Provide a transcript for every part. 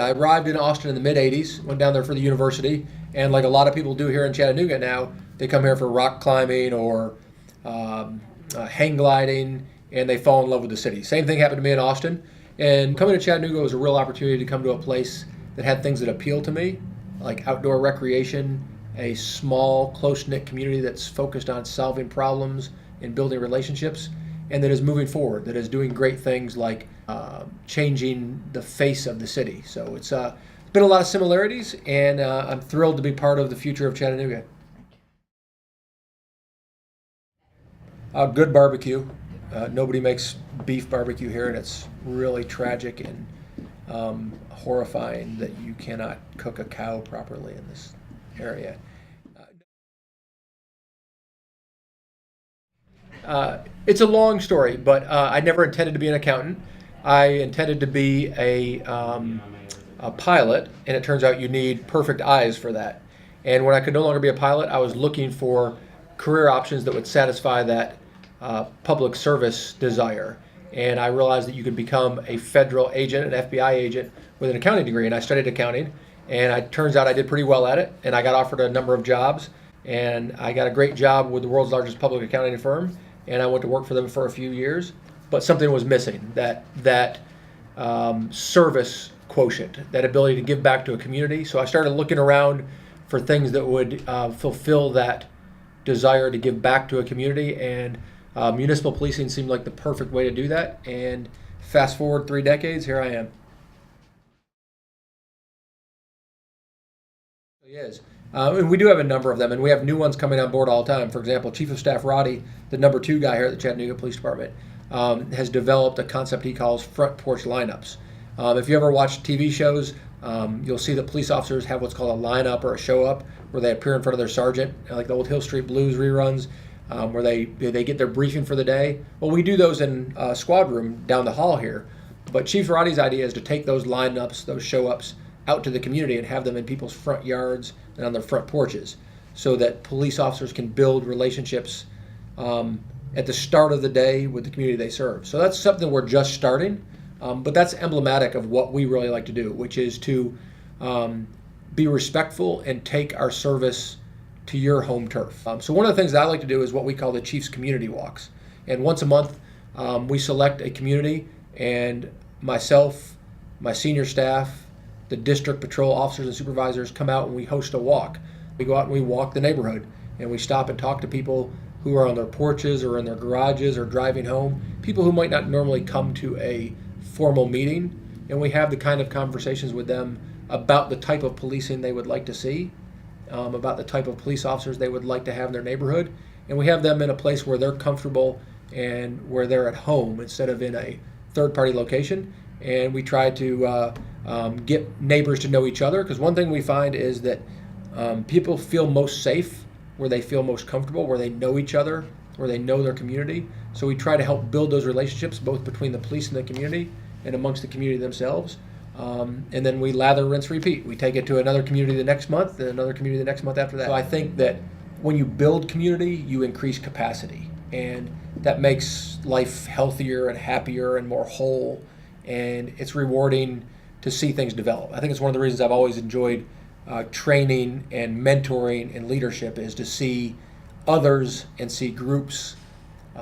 I arrived in Austin in the mid-'80s, went down there for the university, and like a lot of people do here in Chattanooga now, they come here for rock climbing or hang gliding, and they fall in love with the city. Same thing happened to me in Austin, and coming to Chattanooga was a real opportunity to come to a place that had things that appeal to me, like outdoor recreation, a small, close-knit community that's focused on solving problems and building relationships, and that is moving forward, that is doing great things like changing the face of the city. So it's been a lot of similarities, and I'm thrilled to be part of the future of Chattanooga. Good barbecue. Nobody makes beef barbecue here, and it's really tragic and horrifying that you cannot cook a cow properly in this area. It's a long story, but I never intended to be an accountant. I intended to be a pilot, and it turns out you need perfect eyes for that. And when I could no longer be a pilot, I was looking for career options that would satisfy that public service desire. And I realized that you could become a federal agent, an FBI agent, with an accounting degree. And I studied accounting, and it turns out I did pretty well at it. And I got offered a number of jobs, and I got a great job with the world's largest public accounting firm. And I went to work for them for a few years, but something was missing, that service quotient, that ability to give back to a community. So I started looking around for things that would fulfill that desire to give back to a community, and municipal policing seemed like the perfect way to do that. And fast forward 3 decades, here I am. He is. And we do have a number of them, and we have new ones coming on board all the time. For example, Chief of Staff Roddy, the number 2 guy here at the Chattanooga Police Department, has developed a concept he calls front porch lineups. If you ever watch TV shows, you'll see that police officers have what's called a lineup or a show up, where they appear in front of their sergeant, like the old Hill Street Blues reruns, where they get their briefing for the day. Well, we do those in a squad room down the hall here. But Chief Roddy's idea is to take those lineups, those show ups, out to the community and have them in people's front yards and on their front porches, so that police officers can build relationships at the start of the day with the community they serve. So that's something we're just starting, but that's emblematic of what we really like to do, which is to be respectful and take our service to your home turf. So one of the things that I like to do is what we call the Chief's Community Walks. And once a month, we select a community, and myself, my senior staff, the district patrol officers and supervisors come out and we host a walk. We go out and we walk the neighborhood, and we stop and talk to people who are on their porches or in their garages or driving home, people who might not normally come to a formal meeting, and we have the kind of conversations with them about the type of policing they would like to see, about the type of police officers they would like to have in their neighborhood, and we have them in a place where they're comfortable and where they're at home instead of in a third-party location. And we try to get neighbors to know each other, because one thing we find is that people feel most safe where they feel most comfortable, where they know each other, where they know their community. So we try to help build those relationships both between the police and the community and amongst the community themselves. And then we lather, rinse, repeat. We take it to another community the next month, and another community the next month after that. So I think that when you build community, you increase capacity, and that makes life healthier and happier and more whole, and it's rewarding to see things develop. I think it's one of the reasons I've always enjoyed training and mentoring and leadership, is to see others and see groups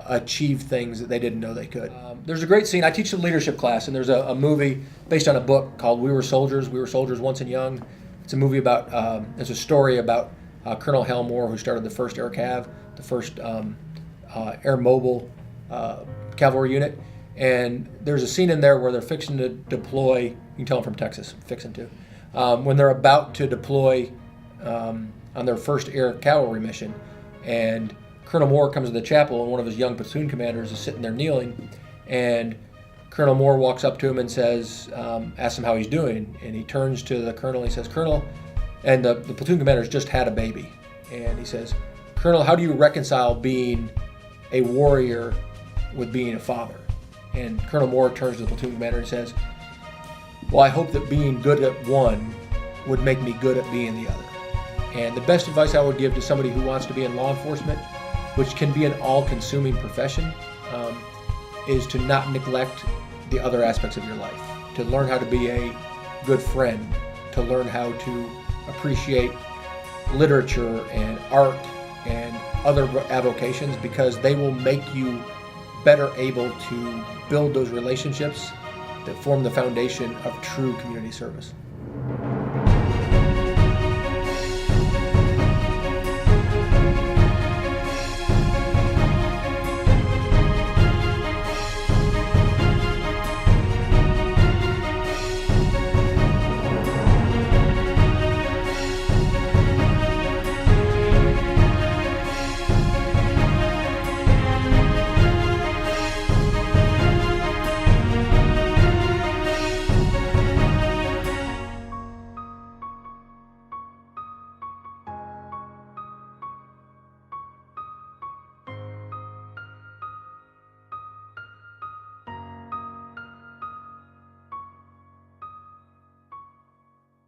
achieve things that they didn't know they could. There's a great scene. I teach a leadership class, and there's a movie based on a book called We Were Soldiers Once and Young. It's a movie about, it's a story about Colonel Hal Moore, who started the first Air Cav, the first air mobile cavalry unit. And there's a scene in there where they're fixing to deploy, you can tell I'm from Texas, fixing to, when they're about to deploy on their first air cavalry mission, and Colonel Moore comes to the chapel, and one of his young platoon commanders is sitting there kneeling, and Colonel Moore walks up to him and says, asks him how he's doing, and he turns to the colonel and he says, Colonel, and the platoon commander's just had a baby, and he says, Colonel, how do you reconcile being a warrior with being a father? And Colonel Moore turns to the platoon commander and says, well, I hope that being good at one would make me good at being the other. And the best advice I would give to somebody who wants to be in law enforcement, which can be an all-consuming profession, is to not neglect the other aspects of your life, to learn how to be a good friend to learn how to appreciate literature and art and other avocations, because they will make you better able to build those relationships that form the foundation of true community service.